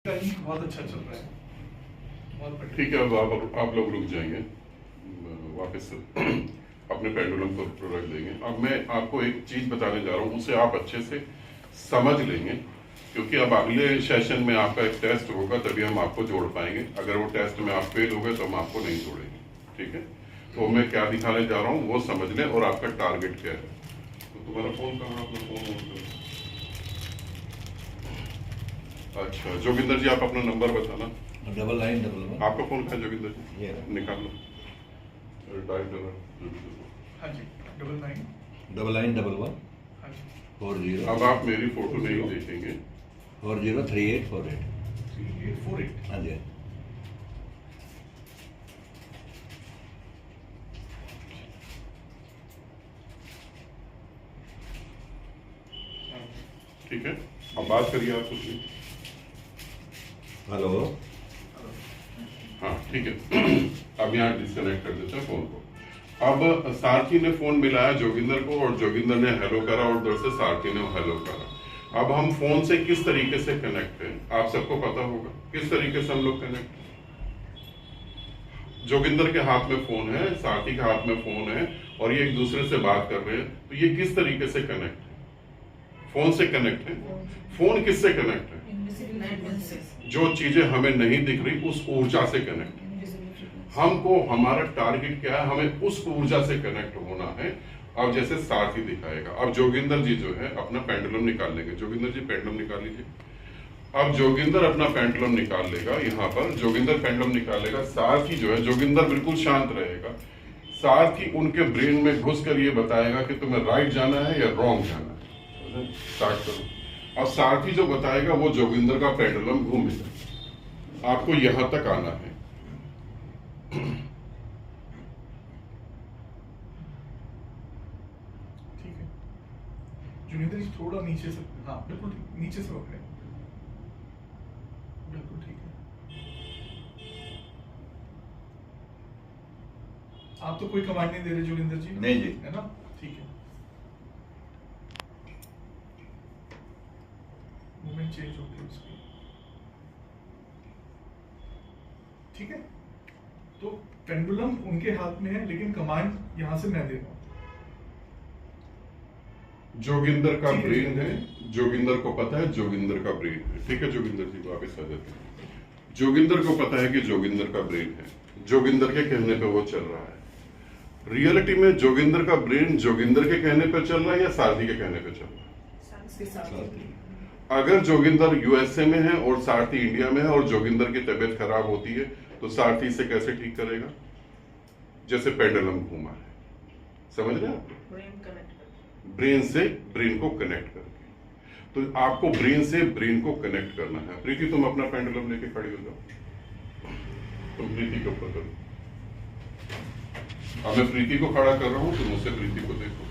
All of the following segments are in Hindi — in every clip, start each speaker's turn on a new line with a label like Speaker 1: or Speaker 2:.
Speaker 1: बहुत अच्छा चल रहा है, बहुत बढ़िया।
Speaker 2: ठीक है, अब आप लोग रुक जाएंगे, वापस अपने पेंडुलम को रख देंगे। अब मैं आपको एक चीज़ बताने जा रहा हूँ, उसे आप अच्छे से समझ लेंगे, क्योंकि अब अगले सेशन में आपका एक टेस्ट होगा, तभी हम आपको जोड़ पाएंगे। अगर वो टेस्ट में आप फेल हो गए तो हम आपको नहीं जोड़ेंगे, ठीक है? तो मैं क्या दिखाने जा रहा हूँ वो समझ लें, और आपका टारगेट क्या है। तो तुम्हारा फोन कहाँ, अपना फोन ऑन करो। अच्छा जोगिंदर जी, आप अपना नंबर बताना।
Speaker 3: 9911।
Speaker 2: आपका फोन कहाँ है जोगिंदर जी?
Speaker 3: ये
Speaker 2: निकाल लो, डायल करो जोगिंदर को।
Speaker 1: हाँ जी, 99।
Speaker 3: 9911
Speaker 1: हाँ जी,
Speaker 3: 40
Speaker 2: अब आप मेरी फोटो नहीं देखेंगे।
Speaker 3: 403848।
Speaker 1: 3848।
Speaker 3: हाँ जी।
Speaker 2: ठीक है, अब बात करिए आप कुछ भी।
Speaker 3: हेलो।
Speaker 2: हाँ ठीक है, अब यहाँ डिस्कनेक्ट कर देते हैं फोन को। अब सारथी ने फोन मिलाया जोगिंदर को, और जोगिंदर ने हेलो करा, और उधर से सारथी ने हेलो करा। अब हम फोन से किस तरीके से कनेक्ट हैं, आप सबको पता होगा किस तरीके से हम लोग कनेक्ट हैं। जोगिंदर के हाथ में फोन है, सारथी के हाथ में फोन है, और ये एक दूसरे से बात कर रहे हैं, तो ये किस तरीके से कनेक्ट है? फोन से कनेक्ट है। फोन किससे कनेक्ट है? जो चीजें हमें नहीं दिख रही उस ऊर्जा से कनेक्ट है। हमको हमारा टारगेट क्या है, हमें उस ऊर्जा से कनेक्ट होना है। अब जैसे सारथी दिखाएगा, अब जोगिंदर जी जो है अपना पेंडुलम निकाल लेंगे। जोगिंदर जी पेंडुलम निकाल लीजिए। अब जोगिंदर अपना पेंडुलम निकाल लेगा, यहाँ पर जोगिंदर पेंडुलम निकालेगा। सारथी जो है, जोगिंदर बिल्कुल शांत रहेगा। सारथी उनके ब्रेन में घुस कर ये बताएगा कि तुम्हें राइट जाना है या रॉन्ग जाना है। स्टार्ट करो। अब सारथी जो बताएगा वो जोगिंदर का पेंडुलम घूमेगा। आपको यहां तक आना है।
Speaker 1: ठीक है, जोगिंदर जी थोड़ा नीचे से, हाँ बिल्कुल नीचे से पकड़े, बिल्कुल ठीक है। आप तो कोई कमांड नहीं दे रहे जोगिंदर जी?
Speaker 3: नहीं जी।
Speaker 1: है ना, ठीक है। मूवमेंट चेंज होगी उसकी, ठीक है। तो पेंडुलम उनके हाथ में है, लेकिन कमांड यहां से मैं दे रहा हूं।
Speaker 2: जोगिंदर का
Speaker 1: ठीक है,
Speaker 2: ब्रेन है, जोगिंदर को पता है जोगिंदर का ब्रेन है। ठीक है जोगिंदर जी, वापस आ जाते हैं। जोगिंदर को पता है कि जोगिंदर का ब्रेन है, जोगिंदर के कहने पे वो चल रहा है। रियलिटी में जोगिंदर का ब्रेन जोगिंदर के कहने पे चल रहा है या सारथी के कहने पे चल रहा है? अगर जोगिंदर यूएसए में है और सारथी इंडिया में है, और जोगिंदर की तबीयत खराब होती है, तो सारथी इसे कैसे ठीक करेगा? जैसे पेंडुलम घूमा है, समझ रहे हैं आप? ब्रेन से ब्रेन को कनेक्ट करके। तो आपको ब्रेन से ब्रेन को कनेक्ट करना है। प्रीति तुम अपना पेंडुलम लेके खड़ी हो जाओ, तुम प्रीति के ऊपर करो। अब मैं प्रीति को खड़ा कर रहा हूं, तुम मुझसे प्रीति को देखो।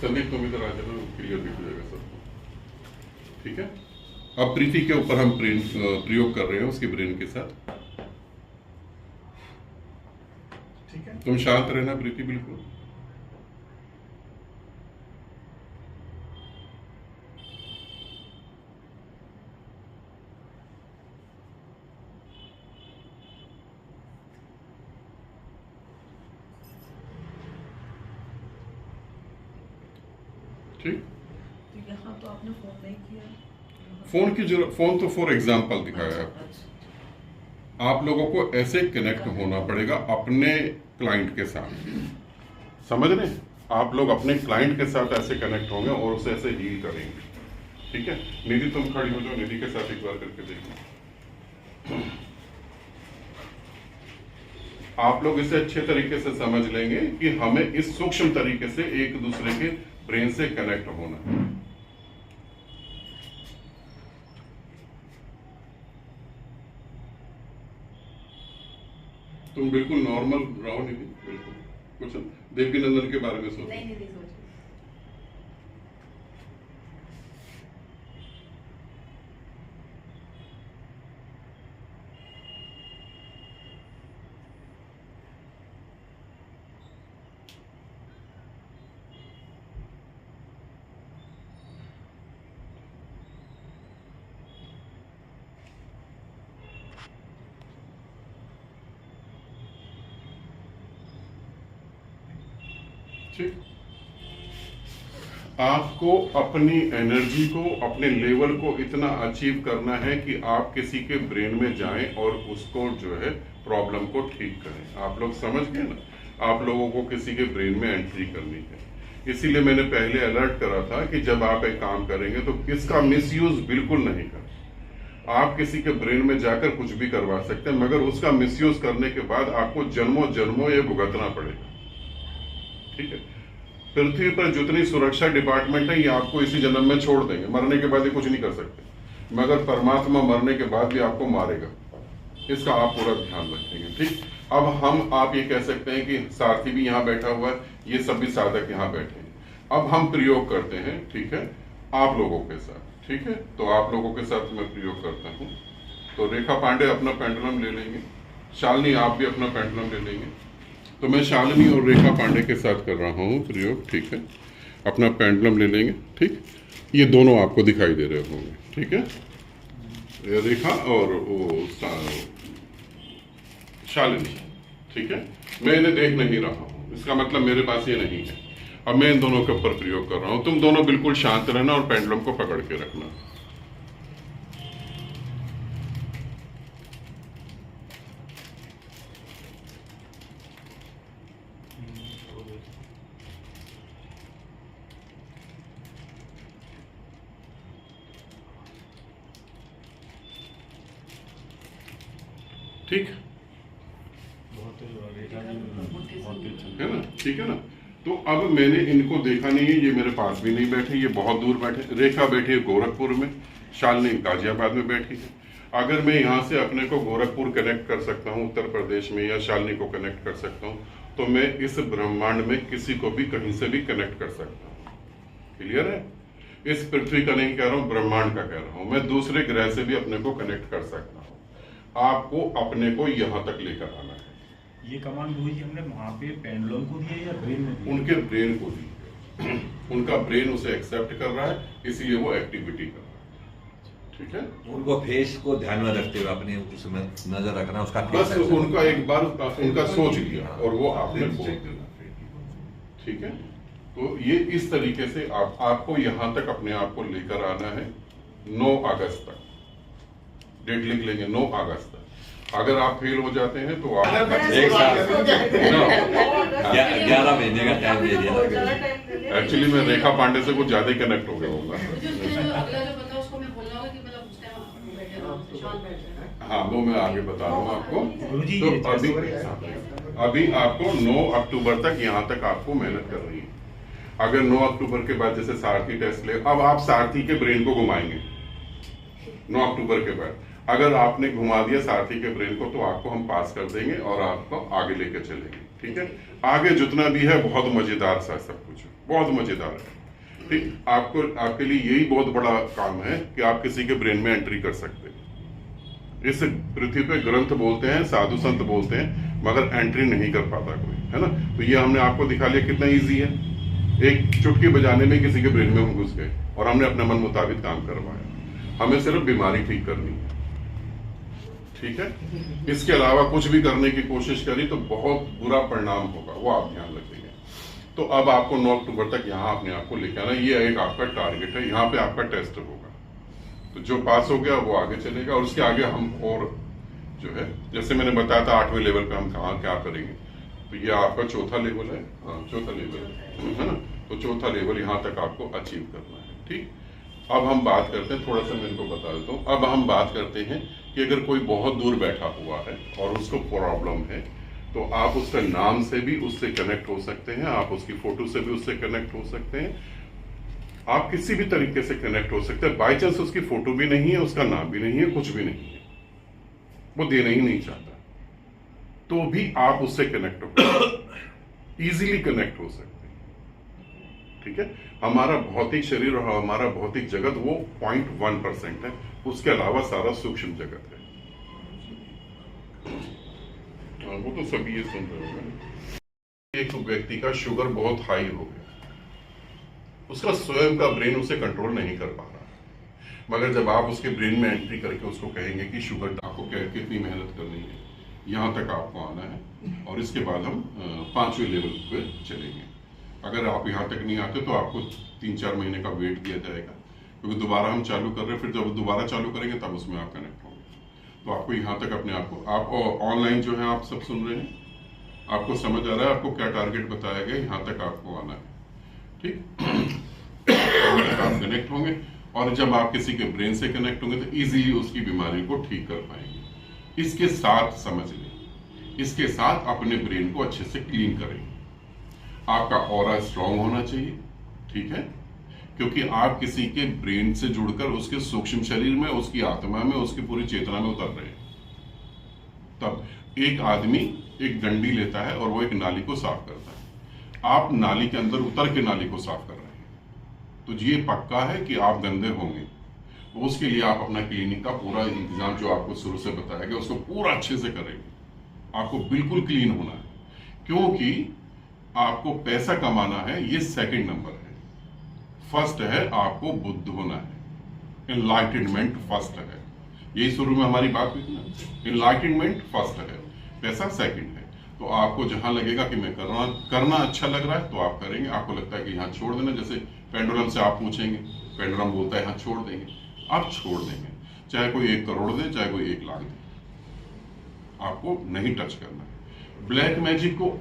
Speaker 2: संदीप तुम इधर आ जाना, क्लियर दिख जाएगा सबको। ठीक है, अब प्रीति के ऊपर हम प्रयोग कर रहे हैं उसके ब्रेन के साथ।
Speaker 1: ठीक है,
Speaker 2: तुम शांत रहना प्रीति, बिल्कुल। ठीक,
Speaker 4: तो यहाँ तो आपने फोन नहीं किया।
Speaker 2: फोन की जरूरत, फोन तो फॉर एग्जाम्पल दिखाया है आपको।
Speaker 4: अच्छा।
Speaker 2: आप लोगों को ऐसे कनेक्ट होना पड़ेगा अपने क्लाइंट के साथ, समझ रहे हैं? आप लोग अपने क्लाइंट के साथ ऐसे कनेक्ट होंगे और उसे ऐसे डील करेंगे। ठीक है, निधि तुम खड़ी हो जाओ, निधि के साथ एक बार करके देखो। आप लोग इसे अच्छे तरीके से समझ लेंगे कि हमें इस सूक्ष्म तरीके से एक दूसरे के ब्रेन से कनेक्ट होना है। तुम बिल्कुल नॉर्मल रहो निधि, बिल्कुल कुछ देवकी नंदन के बारे में सोचो।
Speaker 4: नहीं नहीं सोच।
Speaker 2: ठीक। आपको अपनी एनर्जी को, अपने लेवल को इतना अचीव करना है कि आप किसी के ब्रेन में जाएं और उसको जो है प्रॉब्लम को ठीक करें। आप लोग समझ गए ना, आप लोगों को किसी के ब्रेन में एंट्री करनी है। इसीलिए मैंने पहले अलर्ट करा था कि जब आप एक काम करेंगे तो इसका मिसयूज बिल्कुल नहीं करें। आप किसी के ब्रेन में जाकर कुछ भी करवा सकते हैं, मगर उसका मिसयूज करने के बाद आपको जन्मों जन्मों ये भुगतना पड़ेगा। ठीक है, पृथ्वी पर जितनी सुरक्षा डिपार्टमेंट है ये आपको इसी जन्म में छोड़ देंगे, मरने के बाद ये कुछ नहीं कर सकते, मगर परमात्मा मरने के बाद भी आपको मारेगा। इसका आप पूरा ध्यान रखेंगे। ठीक, अब आप ये कह सकते हैं कि सारथी भी यहाँ बैठा हुआ है, ये सभी साधक यहाँ बैठे हैं। अब हम प्रयोग करते हैं, ठीक है, आप लोगों के साथ। ठीक है, तो आप लोगों के साथ मैं प्रयोग करता हूँ। तो रेखा पांडे अपना पेंडुलम ले लेंगे, शालिनी आप भी अपना पेंडुलम ले लेंगे। तो मैं शालिनी और रेखा पांडे के साथ कर रहा हूँ प्रयोग। ठीक है, अपना पेंडुलम ले लेंगे। ठीक, ये दोनों आपको दिखाई दे रहे होंगे। ठीक है, रेखा और वो शालिनी। ठीक है, मैं इन्हें देख नहीं रहा हूँ, इसका मतलब मेरे पास ये नहीं है। अब मैं इन दोनों के ऊपर प्रयोग कर रहा हूँ। तुम दोनों बिल्कुल शांत रहना और पेंडुलम को पकड़ के रखना। ठीक है ना, ठीक है ना। तो अब मैंने इनको देखा नहीं है, ये मेरे पास भी नहीं बैठे, ये बहुत दूर बैठे। रेखा बैठी है गोरखपुर में, शालिनी गाजियाबाद में बैठी है। अगर मैं यहाँ से अपने को गोरखपुर कनेक्ट कर सकता हूँ उत्तर प्रदेश में, या शालिनी को कनेक्ट कर सकता हूँ, तो मैं इस ब्रह्मांड में किसी को भी कहीं से भी कनेक्ट कर सकता हूँ। क्लियर है? इस पृथ्वी का नहीं कह रहा हूँ, ब्रह्मांड का कह रहा हूँ। मैं दूसरे ग्रह से भी अपने को कनेक्ट कर सकता हूँ। आपको अपने को यहाँ तक लेकर आना है।
Speaker 5: ये कमांड हुई हमने वहां पे पेंडुलम को दिया या ब्रेन में दिया?
Speaker 2: उनके ब्रेन को दी। उनका ब्रेन उसे एक्सेप्ट कर रहा है, इसीलिए वो एक्टिविटी कर रहा है। ठीक है,
Speaker 3: उनको फेस को ध्यान में रखते हुए अपने उसमें नजर रखना, उसका
Speaker 2: बस उनका एक बार उनका सोच लिया और वो आपने बोल दिया। ठीक है, तो ये इस तरीके से आपको यहाँ तक अपने आप को लेकर आना है। 9 अगस्त तक डेट लिख लेंगे, 9 अगस्त तक। अगर आप फेल हो जाते हैं तो आप
Speaker 3: 11 महीने का टाइम दे दिया।
Speaker 2: एक्चुअली मैं रेखा पांडे से कुछ ज्यादा ही कनेक्ट हो गया होगा। हाँ, वो मैं आगे बता रहा हूँ आपको। तो अभी आपको 9 अक्टूबर तक यहाँ तक आपको मेहनत करनी है। अगर 9 अक्टूबर के बाद जैसे सारथी टेस्ट ले, अब आप सारथी के ब्रेन को घुमाएंगे 9 अक्टूबर के बाद। अगर आपने घुमा दिया सारथी के ब्रेन को, तो आपको हम पास कर देंगे और आपको आगे लेके चलेंगे। ठीक है, आगे जितना भी है बहुत मजेदार सा सब कुछ, बहुत मजेदार है। ठीक, आपके लिए यही बहुत बड़ा काम है कि आप किसी के ब्रेन में एंट्री कर सकते हैं। इस पृथ्वी पे ग्रंथ बोलते हैं, साधु संत बोलते हैं, मगर एंट्री नहीं कर पाता कोई, है ना। तो ये हमने आपको दिखा लिया कितना ईजी है। एक चुटकी बजाने में किसी के ब्रेन में हम घुस गए और हमने अपने मन मुताबिक काम करवाया। हमें सिर्फ बीमारी ठीक करनी है। ठीक है, इसके अलावा कुछ भी करने की कोशिश करी तो बहुत बुरा परिणाम होगा, वो आप ध्यान रखेंगे। तो अब आपको 9 अक्टूबर तक यहाँ अपने आप को लेके आना, ये एक आपका टारगेट है। यहाँ पे आपका टेस्ट होगा, तो जो पास हो गया वो आगे चलेगा। और उसके आगे हम और जो है, जैसे मैंने बताया था 8वें लेवल पे हम कहाँ क्या करेंगे, तो ये आपका चौथा लेवल है। हाँ, चौथा लेवल है ना। तो चौथा लेवल यहाँ तक आपको अचीव करना है। ठीक, अब हम बात करते हैं, थोड़ा सा मैं इनको बता देता हूँ। अब हम बात करते हैं कि अगर कोई बहुत दूर बैठा हुआ है और उसको प्रॉब्लम है, तो आप उसका नाम से भी उससे कनेक्ट हो सकते हैं, आप उसकी फोटो से भी उससे कनेक्ट हो सकते हैं, आप किसी भी तरीके से कनेक्ट हो सकते हैं। बाई चांस उसकी फोटो भी नहीं है, उसका नाम भी नहीं है, कुछ भी नहीं है, वो देना ही नहीं चाहता, तो भी आप उससे कनेक्ट हो, इजीली कनेक्ट हो सकते हैं। ठीक है, हमारा भौतिक शरीर और हमारा भौतिक जगत वो 0.1% है, उसके अलावा सारा सूक्ष्म जगत है। वो तो सभी ये सुन रहे होंगे। एक व्यक्ति का शुगर बहुत हाई हो गया, उसका स्वयं का ब्रेन उसे कंट्रोल नहीं कर पा रहा, मगर जब आप उसके ब्रेन में एंट्री करके उसको कहेंगे कि शुगर आपको कितनी मेहनत करनी है, यहाँ तक आपको आना है, और इसके बाद हम 5वें लेवल पे चलेंगे। अगर आप यहाँ तक नहीं आते तो आपको 3-4 महीने का वेट दिया जाएगा, क्योंकि दोबारा हम चालू कर रहे हैं, फिर जब दोबारा चालू करेंगे तब उसमें आप कनेक्ट होंगे। तो आपको यहाँ तक अपने आप को, आप ऑनलाइन जो है आप सब सुन रहे हैं, आपको समझ आ रहा है आपको क्या टारगेट बताया गया, यहाँ तक आपको आना है, ठीक। आप कनेक्ट होंगे और जब आप किसी के ब्रेन से कनेक्ट होंगे तो इजीली उसकी बीमारी को ठीक कर पाएंगे। इसके साथ समझ लें, इसके साथ अपने ब्रेन को अच्छे से क्लीन करेंगे। आपका ऑरा स्ट्रांग होना चाहिए, ठीक है, क्योंकि आप किसी के ब्रेन से जुड़कर उसके सूक्ष्म शरीर में, उसकी आत्मा में, उसकी पूरी चेतना में उतर रहे हैं। तब एक आदमी एक डंडी लेता है और वो एक नाली को साफ करता है। आप नाली के अंदर उतर के नाली को साफ कर रहे हैं, तो ये पक्का है कि आप गंदे होंगे। तो उसके लिए आप अपना क्लीनिक का पूरा इंतजाम जो आपको शुरू से बताया गया उसको पूरा अच्छे से करेंगे। आपको बिल्कुल क्लीन होना है, क्योंकि आपको पैसा कमाना है, ये सेकंड नंबर है। फर्स्ट है आपको बुद्ध होना है, एनलाइटनमेंट फर्स्ट है। यही शुरू में हमारी बात हुई थी ना, एनलाइटनमेंट फर्स्ट है, पैसा सेकंड है। तो आपको जहां लगेगा कि मैं करना अच्छा लग रहा है तो आप करेंगे। आपको लगता है कि यहाँ छोड़ देना, जैसे पेंडुलम से आप पूछेंगे, पेंडुलम बोलता है यहाँ छोड़ देंगे, आप छोड़ देंगे, चाहे कोई 1 करोड़ दे, चाहे कोई 1 लाख दे, आपको नहीं टच करना है। ब्लैक मैजिक को